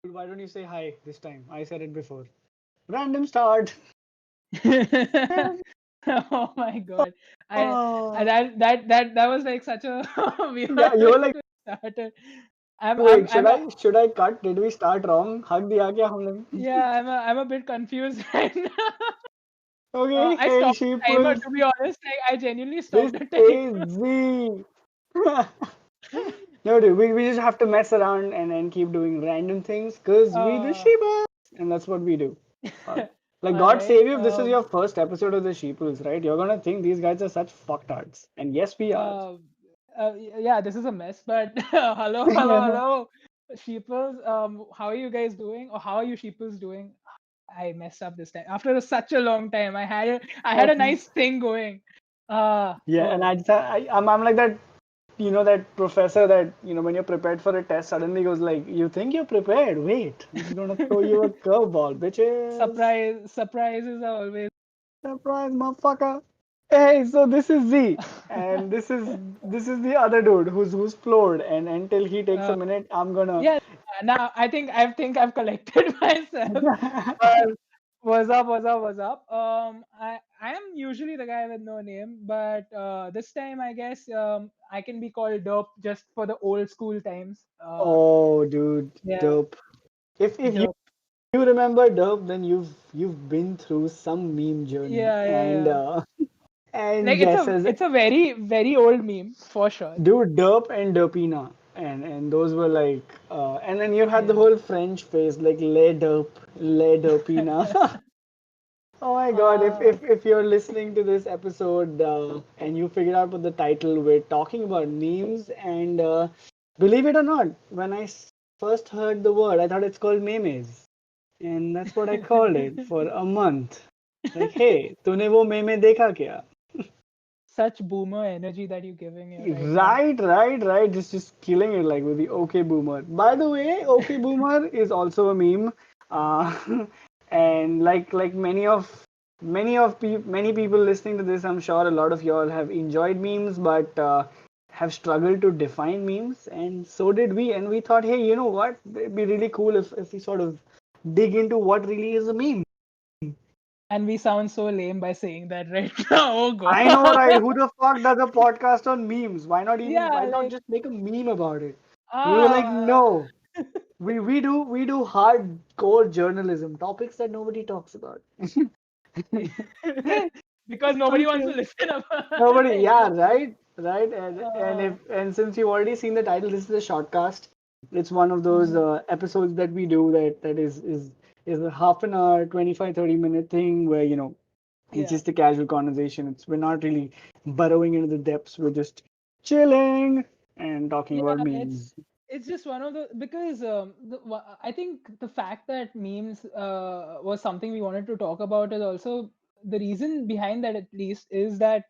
Why don't you say hi this time? I said it before. Random start. Oh my god. I Oh, that was like such a weird yeah, you way were like, to start it. I'm I'm wait, I'm a, should I cut? Did we start wrong? Hug diya kya humne? yeah, I'm a bit confused right now. Okay, I hey, stopped the timer, sheeples. to be honest. Like, I genuinely This stopped the is timer. Z. No, dude, we just have to mess around and keep doing random things because we the Uh, sheeples, and that's what we do. Uh, like, all God right. save you if this is your first episode of the sheeples, right? You're gonna think these guys are such fucktards. And yes, we are. Uh, yeah, this is a mess, but hello, sheeples. How are you guys doing? Or how are you sheeples doing? I messed up this time. After such a long time, I had a nice thing going. Yeah, and Oh, I'm like that, that professor that, when you're prepared for a test, suddenly goes like, you think you're prepared? Wait, I'm just gonna throw you a curveball, bitches. surprises are always. Surprise, motherfucker. Hey, so this is Z, and this is the other dude who's floored, and until he takes a Uh, minute, I'm gonna. yeah. Now I think I've collected myself. But what's up? I am usually the guy with no name, but this time I guess I can be called Dope just for the old school times. Oh, dude, Yeah, dope. If you Dope. remember dope, then you've been through some meme journey, and Yeah. and Like yes, as it's a very very old meme for sure. dude, Derp and Derpina, and those were like, and then you had the Yeah. whole French face like Le Derpina. Oh my God! Uh, If you're listening to this episode and you figured out what the title, we're talking about memes, and believe it or not, when I first heard the word, I thought it's called memes, and that's what I called it for a month. Like, hey, तूने वो meme देखा क्या? Such boomer energy that you're giving here right now. Right. Just killing it like with the OK Boomer. By the way, OK Boomer is also a meme, uh, and like many people listening to this, I'm sure a lot of y'all have enjoyed memes, but have struggled to define memes, and so did we. And we thought, hey, you know what? It'd be really cool if we sort of dig into what really is a meme. And we sound so lame by saying that right now. Oh I know, god. right? Who the fuck does a podcast on memes? Why Yeah, not like just make a meme about it? We were like, ah no. We do hardcore journalism, topics that nobody talks about. because nobody wants to listen about Nobody, it. yeah, right. And Uh, if and since you've already seen the title, this is a shortcast. It's one of those mhm. episodes that we do that is a half an hour, 25-30 minute thing where it's Yeah. just a casual conversation. We're not really burrowing into the depths. We're just chilling and talking Yeah, about memes. it's just one of the because I think the fact that memes was something we wanted to talk about is also the reason behind that, at least, is that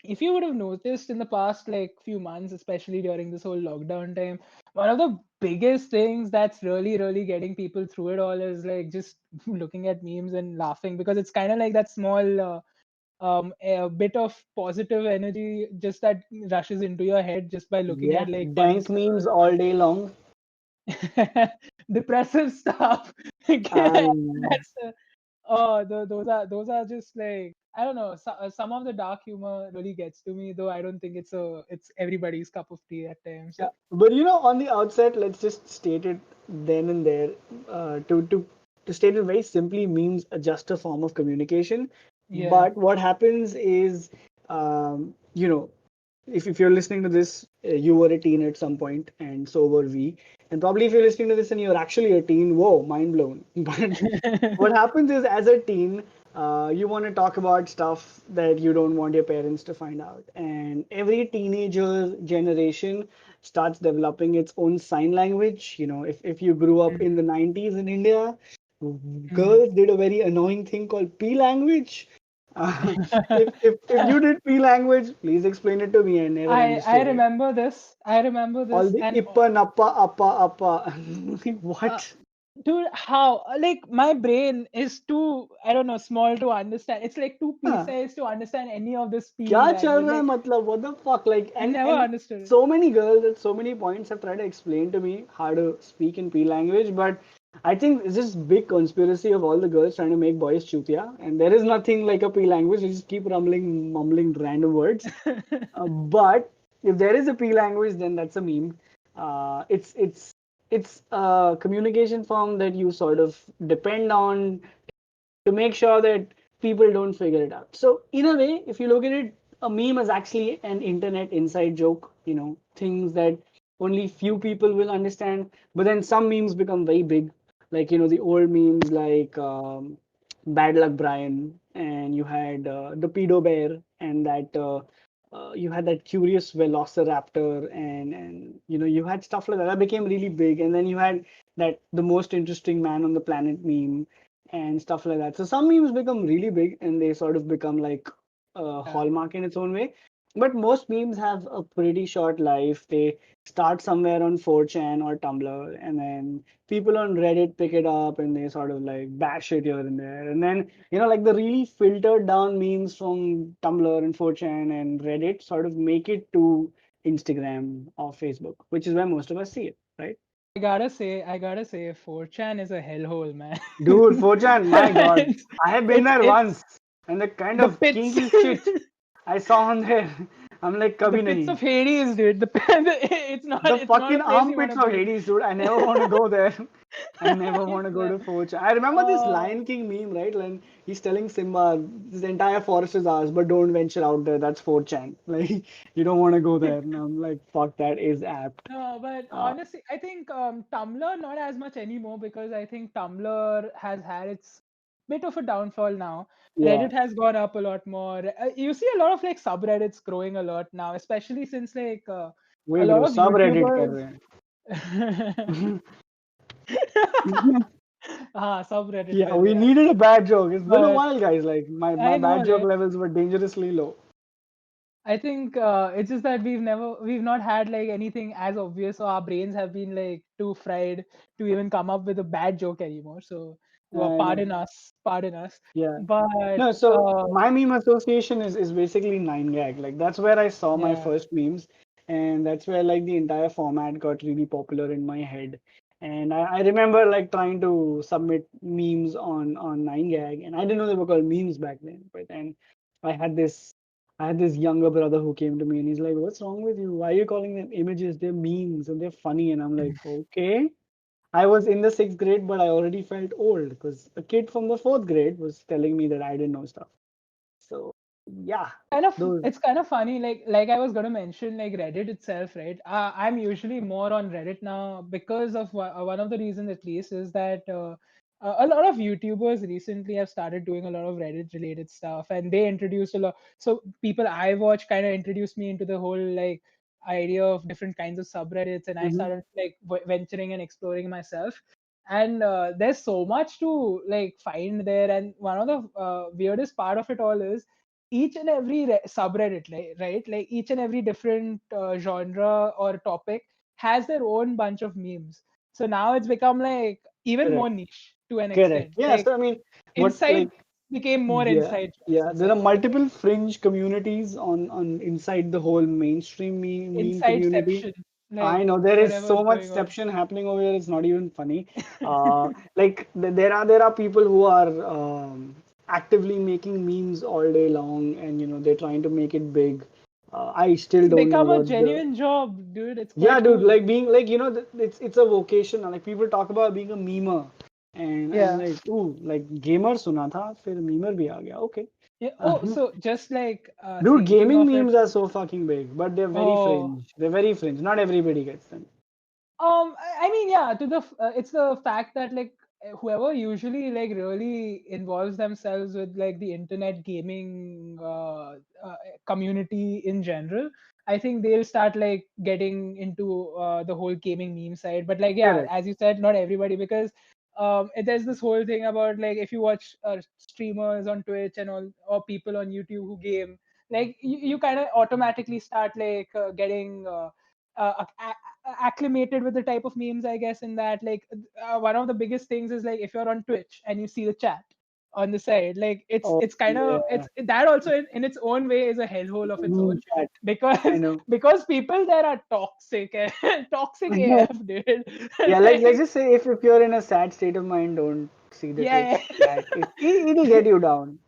if you would have noticed in the past like few months, especially during this whole lockdown time, one of the biggest things that's really getting people through it all is like just looking at memes and laughing, because it's kind of like that small a bit of positive energy just that rushes into your head just by looking Yeah, at like funny dank stuff. memes all day long. Depressive stuff. I know. That's oh, those are just like, I don't know. Some of the dark humor really gets to me, though I don't think it's everybody's cup of tea at times. Yeah, but on the outset, let's just state it then and there. To state it very simply, memes are just a form of communication. Yeah. But what happens is, you know, if you're listening to this, you were a teen at some point, and so were we. And probably if you're listening to this and you're actually a teen, whoa, mind blown. But what happens is, as a teen, you want to talk about stuff that you don't want your parents to find out. And every teenager generation starts developing its own sign language. If you grew up in the 90s in India, Mhm. girls did a very annoying thing called P language. If you did P language, please explain it to me. I never I understood it. remember this. I remember All this, the and ippa nappa appa appa. uh, What? Dude, how? Like my brain is too, I don't know, small to understand. It's like too Yeah. pea-sized to understand any of this क्या P चल language. रहा है Like मतलब what the fuck like I and never and understood it. so many girls at so many points have tried to explain to me how to speak in P language, but I think it's this big conspiracy of all the girls trying to make boys chutia, and there is nothing like a P language. You just keep rumbling, mumbling random words. But if there is a P language, then that's a meme. It's a communication form that you sort of depend on to make sure that people don't figure it out. So in a way, if you look at it, a meme is actually an internet inside joke, things that only few people will understand. But then some memes become very big, like the old memes like Bad Luck Brian, and you had the pedo bear, and that you had that curious velociraptor, and you had stuff like that that became really big, and then you had that the most interesting man on the planet meme and stuff like that. So some memes become really big and they sort of become like a Yeah. hallmark in its own way. But most memes have a pretty short life. They start somewhere on 4chan or Tumblr, and then people on Reddit pick it up and they sort of like bash it here and there. And then, like the really filtered down memes from Tumblr and 4chan and Reddit sort of make it to Instagram or Facebook, which is where most of us see it, right? I gotta say, 4chan is a hellhole, man. Dude, 4chan, my God. it's, I have been it's there it's once. And the kind the of pits. kinky shit I saw on there, I'm like, The kabhi pits nahi. of Hades, dude. It's not The it's not a fucking place you want armpits to of be. Hades, dude. I never want to go there. I never want It's to go to 4chan. I remember this uh, Lion King meme, right? When he's telling Simba, this entire forest is ours, but don't venture out there. That's 4chan. Like, you don't want to go there. And I'm like, fuck, that is apt. no, but Uh, honestly, I think Tumblr not as much anymore because I think Tumblr has had its bit of a downfall now. yeah. Reddit has gone up a lot more. You see a lot of like subreddits growing a lot now, especially since like a Wait, lot bro, of subreddit kar YouTubers. rahe hain. Subreddit Yeah, kar we rahe hain. needed a bad joke. It's been a But while, guys. Like my I know, bad joke right? levels were dangerously low. I think it's just that we've not had like anything as obvious, so our brains have been like too fried to even come up with a bad joke anymore. So, well, I know. pardon us. Yeah. But No, so my meme association is basically 9gag. Like that's where I saw my yeah, first memes, and that's where like the entire format got really popular in my head. And I remember like trying to submit memes on 9gag, and I didn't know they were called memes back then. But then I had this I had this younger brother who came to me and he's like, "What's wrong with you? Why are you calling them images? They're memes and they're funny." And I'm like, "Okay." I was in the sixth grade, but I already felt old because a kid from the fourth grade was telling me that I didn't know stuff. So yeah, those it's kind of funny. Like I was gonna mention like Reddit itself, right? I'm usually more on Reddit now because of one of the reasons at least is that. A lot of YouTubers recently have started doing a lot of Reddit related stuff, and they introduced a lot. So people I watch kind of introduced me into the whole like idea of different kinds of subreddits, and I hmm started like venturing and exploring myself. And there's so much to like find there. And one of the weirdest part of it all is each and every subreddit, right? Like each and every different genre or topic has their own bunch of memes. So now it's become like even more correct, niche to an correct. extent. Yeah, Like so I mean, what inside like became more yeah, inside jokes yeah. There are inside multiple fringe communities on inside the whole mainstream meme community. insideception, I like know there is whatever so is much going on. exception happening over here. It's not even funny. Like there are people who are actively making memes all day long, and they're trying to make it big. I still It's don't know become a what the genuine job, dude. It's yeah, quite dude. cool. Like being like it's a vocation. Like people talk about being a memer, and I'm Yeah. like, ooh, like gamer सुना था, फिर memer भी आ गया. Okay. Yeah. Oh, so just like Dude, thinking gaming of it. memes are so fucking big, but they're very Oh, fringe. They're very fringe. Not everybody gets them. I mean, yeah, it's the fact that like whoever usually like really involves themselves with like the internet gaming community in general, I think they'll start like getting into the whole gaming meme side. But like, yeah, Correct. as you said, not everybody because there's this whole thing about like if you watch streamers on Twitch and all or people on YouTube who game, like you kind of automatically start like getting acclimated with the type of memes, I guess, in that like one of the biggest things is like if you're on Twitch and you see the chat on the side, like Oh it's kind yeah. of it's that also in its own way is a hellhole of its Meme own, chat. I because know. because people there are toxic toxic AF, dude. Yeah, like let's Like, just say if you're in a sad state of mind, don't see the yeah, Twitch chat. It'll get you down.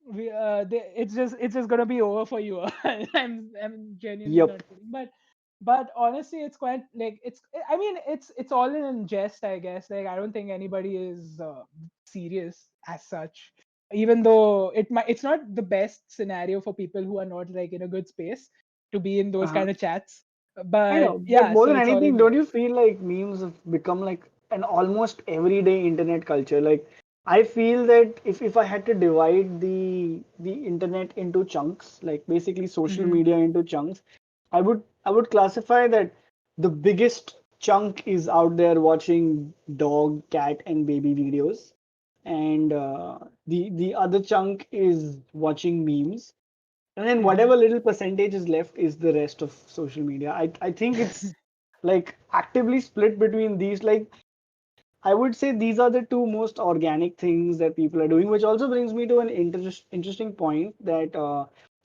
it's just gonna be over for you. I'm genuinely Yup. not kidding, but honestly, it's quite like I mean, it's all in jest, I guess. Like I don't think anybody is serious as such, even though it's not the best scenario for people who are not like in a good space to be in those Uh-huh. kind of chats. I But know, but yeah, more so than it's all anything, in don't you jest. feel like memes have become like an almost everyday internet culture? Like, I feel that if I had to divide the internet into chunks, like basically social Hmm. media into chunks, I would classify that the biggest chunk is out there watching dog, cat, and baby videos, and the other chunk is watching memes, and then Hmm. whatever little percentage is left is the rest of social media. I think it's like actively split between these. Like I would say these are the two most organic things that people are doing, which also brings me to an interesting point that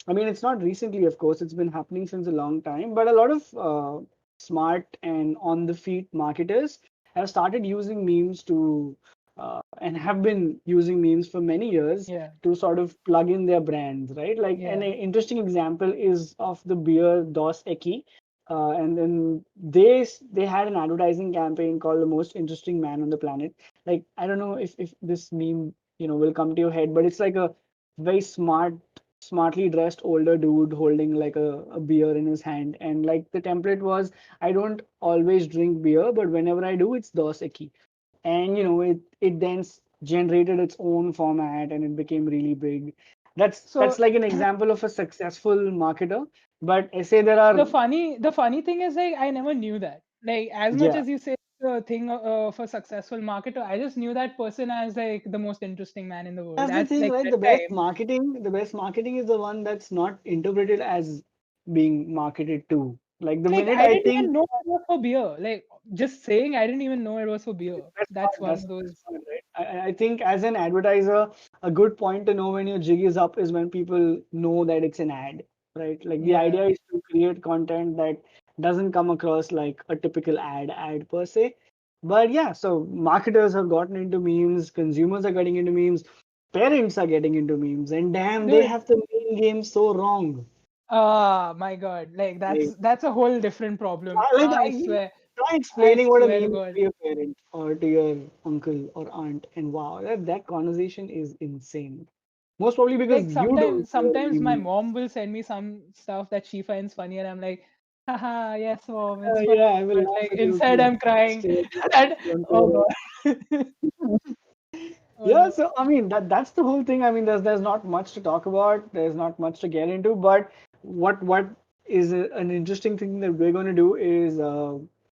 I mean, it's not recently, of course, it's been happening since a long time, but a lot of smart and on the feet marketers have started using memes to and have been using memes for many years Yeah, to sort of plug in their brands, right? Like an yeah, interesting example is of the beer Dos Equis, and then they had an advertising campaign called "The Most Interesting Man on the Planet." Like I don't know if this meme will come to your head, but it's like a very smartly dressed older dude holding like a beer in his hand, and like the template was, "I don't always drink beer, but whenever I do, it's Dos Equis." And it then generated its own format and it became really big. That's so like an example of a successful marketer. But I say there are, the funny thing is like I never knew that. Like as much yeah. as you say the thing of a successful marketer, I just knew that person as like the most interesting man in the world That's the at thing, like right? that time. The best marketing is the one that's not interpreted as being marketed to. Like the Like minute I I didn't think even know it was for beer. Like just saying, I didn't even know it was for beer. that's That's smart, one of that's those. smart, right? I think as an advertiser, a good point to know when your jig is up is when people know that it's an ad, right? Like the Yeah. idea is to create content that doesn't come across like a typical ad per se. But yeah, so marketers have gotten into memes, consumers are getting into memes, parents are getting into memes, and damn, they Dude, have the meme game so wrong. my God. Like Like, that's a whole different problem. like I swear. try I explaining what a swear to meme is God. to your parent or to your uncle or aunt, and wow, that conversation is insane. Most probably because Like you don't sometimes know what a sometimes meme my is. mom will send me some stuff that she finds funny and I'm like, haha, yes, mom, it's funny. Yeah, I will But laugh like at your inside kid. I'm crying. Stay And don't oh God. Oh Yeah, no. so I mean that's the whole thing. I mean, there's not much to talk about. There's not much to get into. But what is an interesting thing that we're going to do is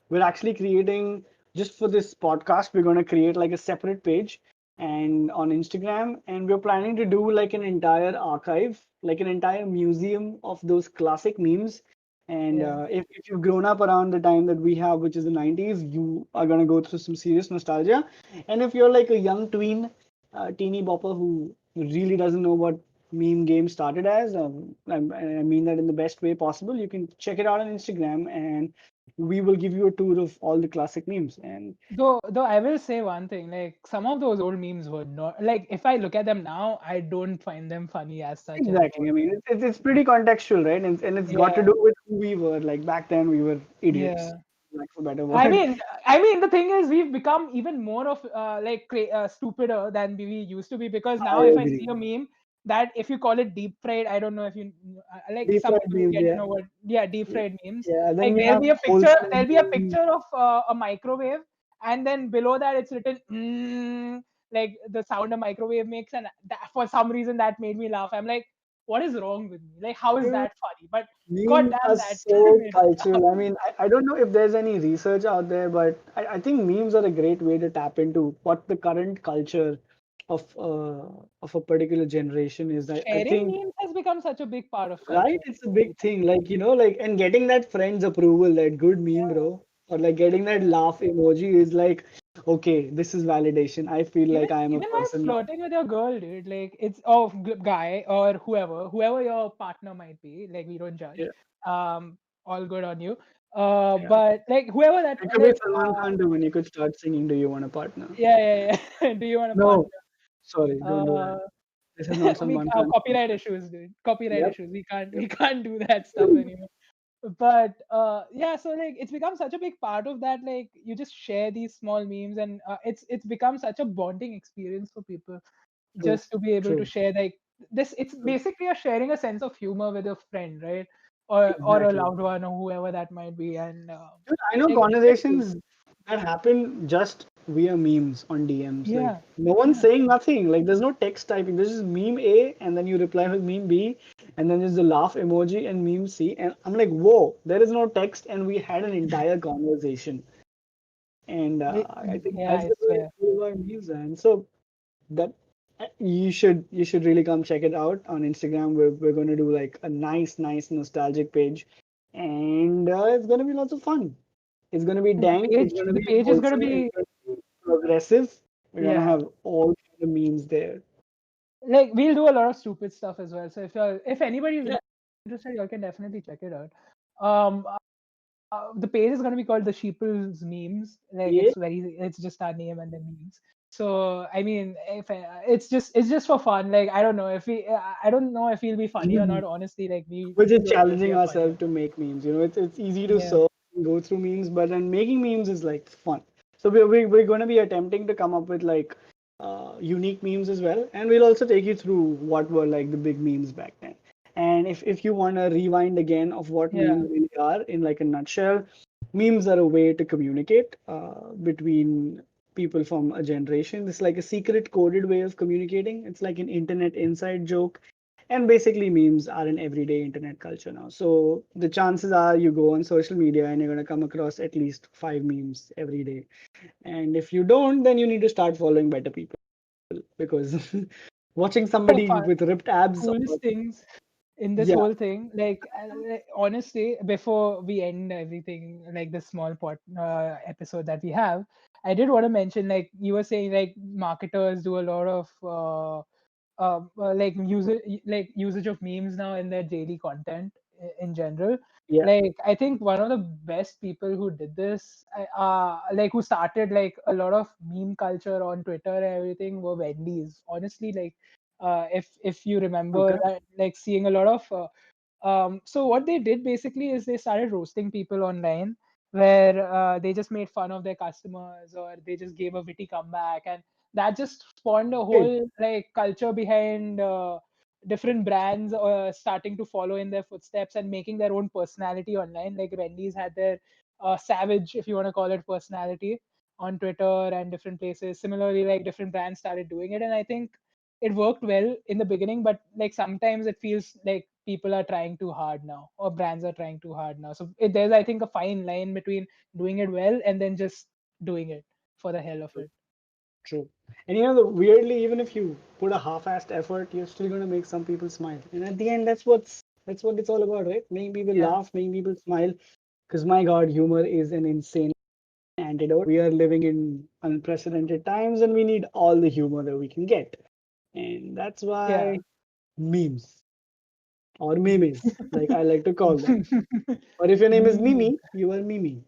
we're actually creating just for this podcast. We're going to create like a separate page and on Instagram, and we're planning to do like an entire archive, like an entire museum of those classic memes. And Yeah. if you've grown up around the time that we have, which is the 90s, you are going to go through some serious nostalgia. And if you're like a young teeny bopper who really doesn't know what meme game started as, I mean that in the best way possible, you can check it out on Instagram and we will give you a tour of all the classic memes. And Though I will say one thing, like some of those old memes were not like if I look at them now, I don't find them funny as such exactly, anymore. I mean, it's pretty contextual, right? And it's got to Yeah. do with who we were. Like back then, we were idiots, Yeah. like for better I word. mean, the thing is, we've become even more of stupider than we used to be because now, I if I see agree. a meme that if you call it deep fried, I don't know if you like Deep some fried people would memes, get to yeah. know what, yeah, deep Yeah, fried memes. yeah. Then Like we have there'll wholesome be a memes. picture of a microwave, and then below that it's written like the sound a microwave makes, and that, for some reason that made me laugh. I'm like, what is wrong with me? Like, how is Dude, that funny? But god memes damn, are that so made me laugh. cultural. I mean, I don't know if there's any research out there, but I think memes are a great way to tap into what the current culture of a particular generation is. I Sharing think, memes has become such a big part of right, culture. it's a big thing. Like, and getting that friend's approval, that good meme, Yeah. bro. or like getting that laugh emoji is like, okay, this is validation. I feel Even like I am a even while person now. flirting with your girl, dude, like it's guy or whoever your partner might be. Like we don't judge. Yeah, Um, all good on you. yeah. But like whoever that It could be Salman Khan too when you could start singing, "Do you want a partner?" yeah. Do you want a No, partner? sorry, don't do that. Uh, This is not we Salman Khan. copyright issues, dude. Copyright Yep, issues. We can't yep. we can't do that stuff anymore. But yeah, so like it's become such a big part of that. Like you just share these small memes, and it's become such a bonding experience for people True, just to be able to true, share like this. It's true. basically a sharing a sense of humor with a friend, right? Or a Exactly. loved one or whoever that might be, and Dude, I know like it's very cute. conversations that happen just via memes on DMs. Like Yeah, no one's yeah. saying nothing. Like there's no text typing. There's just meme A and then you reply with meme B and then there's the laugh emoji and meme C. And I'm like, whoa, there is no text and we had an entire conversation. And I think Yeah, that's I the way swear. it's all about memes. And so that you should really come check it out on Instagram. We're going to do like a nice nostalgic page, and it's going to be lots of fun. It's going to be dank. It's going to The be page is gonna wholesome. It's be going to be progressive. We're going to yeah. have all kind of memes there. Like we'll do a lot of stupid stuff as well. So if anybody is Yeah. interested, you can definitely check it out. Um, the page is gonna be called the Sheeples memes. Like Yeah. it's just our name and then memes. So I mean, if it's just for fun. Like I don't know if we'll be funny or not. Honestly, like We're we just don't know if we challenging are funny or ourselves to not. make memes. It's easy to Yeah, search and go through memes, but then making memes is like fun. So we're going to be attempting to come up with like unique memes as well, and we'll also take you through what were like the big memes back then. And if you want to rewind again of what yeah, memes really are in like a nutshell, memes are a way to communicate between people from a generation. It's like a secret coded way of communicating. It's like an internet inside joke, and basically, memes are an everyday internet culture now. So the chances are you go on social media and you're going to come across at least five memes every day. And if you don't, then you need to start following better people because watching so somebody fun. with ripped abs, Coolest things in this yeah, whole thing, like, honestly, before we end everything, like this small episode that we have, I did want to mention, like you were saying, like marketers do a lot of like usage of memes now in their daily content in general. yeah, Like I think one of the best people who did this, like who started like a lot of meme culture on Twitter and everything, were Wendy's. Honestly, like if you remember okay, that, like seeing a lot of so what they did basically is they started roasting people online, where they just made fun of their customers, or they just gave a witty comeback, and that just spawned a great, whole like culture behind different brands starting to follow in their footsteps and making their own personality online. Like Wendy's had their savage, if you want to call it, personality on Twitter and different places. Similarly, like different brands started doing it, and I think it worked well in the beginning, but like sometimes it feels like people are trying too hard now, or brands are trying too hard now. So there's, I think, a fine line between doing it well and then just doing it for the hell of true, it. true. And weirdly, even if you put a half-assed effort, you're still going to make some people smile. And at the end, that's what it's all about, right? Making people Yeah, laugh, making people smile. Because my God, humor is an insane antidote. We are living in unprecedented times and we need all the humor that we can get. And that's yeah. why memes or memes, like I like to call them. Or if your name is Meme. Mimi, you are Mimi.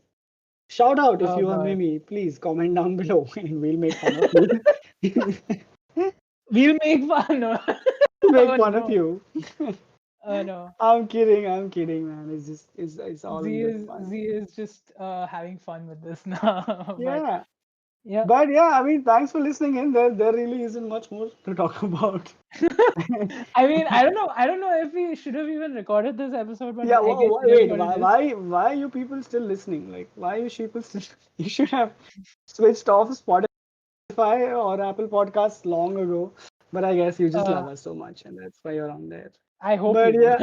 Shout out if Oh you are god, Mimi. Please comment down below and we'll make fun of you. we'll make fun. Make Oh fun of no, you. oh no. I'm kidding, man. It's all in good fun. Z is just having fun with this now. But Yeah. yeah. But yeah, I mean, thanks for listening in. There really isn't much more to talk about. I mean, I don't know if we should have even recorded this episode, but Yeah, I guess it is wait, what it why, is. why are you people still listening? Like, why are you people still? You should have switched off Spotify or Apple Podcasts long ago. But I guess you just Uh, love us so much, and that's why you're on there. I hope But you do. yeah,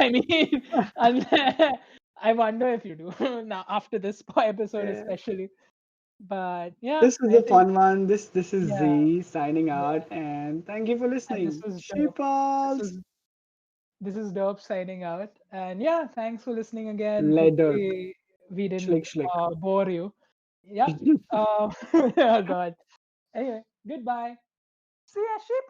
I mean, I wonder if you do now after this episode, yeah. especially. But yeah, This is I a think fun one. This is yeah, Z signing yeah. out, and thank you for And this listening. was dope. This Sheeples, was this is dope signing out. And yeah, thanks for listening again. let dirt, Hopefully we didn't schlick schlick. bore you. Yep. Oh God. Anyway, goodbye. See ya, sheep.